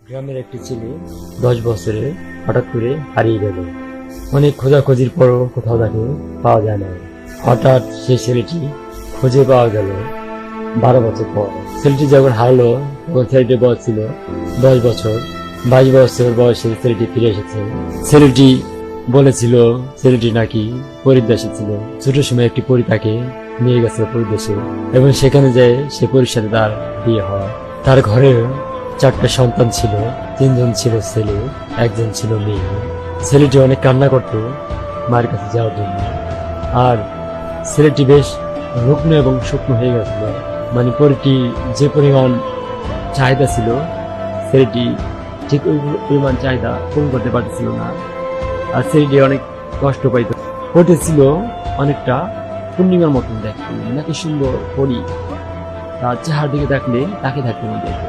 গ্রামের একটি ছেলে 10 বছরে হঠাৎ করে হারিয়ে গেল। অনেক খোঁজাখুঁজির পরও কোথাও তাকে পাওয়া যায় না। হঠাৎ সেই ছেলেটি খুঁজে পাওয়া গেল 12 বছর পর। ছেলেটি যখন হারলো তখন ছেলেটির বয়স ছিল 10 বছর। 22 বছর বয়সে ছেলেটি ফিরে এসেছে। ছেলেটি বলেছিল ছেলেটি নাকি পরিদেশে ছিল। ছোট সময় একটি পরী তাকে নিয়ে গেছিল পরিদেশে এবং সেখানে যায় সে পরীর সাথে তার বিয়ে হয়। তার ঘরে 4টে সন্তান ছিল, 3জন ছিল ছেলে, 1জন ছিল মেয়ে। ছেলেটি অনেক কান্না করত মায়ের কাছে যাওয়ার জন্য। আর ছেলেটি বেশ রুগ্ন এবং শুকনো হয়ে গেছিল। মানে পরীটি যে পরিমাণ চাহিদা ছিল ছেলেটি ঠিক ওই পরিমাণ চাহিদা পূরণ করতে পারছিল না। আর ছেলেটি অনেক কষ্ট পাইত। পরীটি ছিল অনেকটা পূর্ণিমার মতন দেখতে, নাকি সুন্দর পরী। তার চেহারার দিকে দেখলে তাকে থাকতে মন চাইত।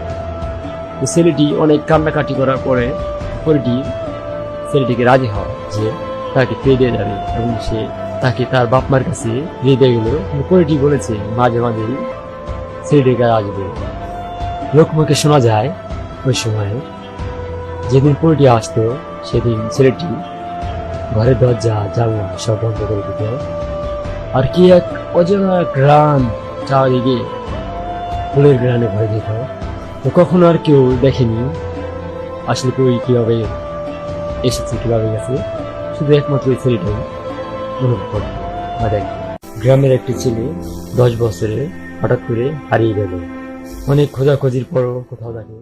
ছেলেটি অনেক কান্নাকাটি করার পরে পরীটি ছেলেটিকে রাজি হয় যে তাকে ফিরে দিয়ে যাবে এবং সে তাকে তার বাপ মার কাছে ফিরে দিয়ে গেল। পরীটি বলেছে মাঝে মাঝেই ছেলেটিকে আসবে। লোকমুখে শোনা যায় ওই সময় যেদিন পরীটি আসতো সেদিন ছেলেটি ঘরের দরজা জানলা সব বন্ধ করে দিত। আর কি এক অজানা গ্রাম চারিদিকে ফুলের গ্রানে ভরে দিত। তো কখনো আর কেউ দেখেনি আসলে কই কিভাবে এসেছে, কিভাবে গেছে, শুধু একমাত্র ওই ছেলেটাই অনুভব করত বা দেখত। গ্রামের একটি ছেলে 10 বছরে হঠাৎ করে হারিয়ে গেল। অনেক খোঁজাখুঁজির পরও কোথাও তাকে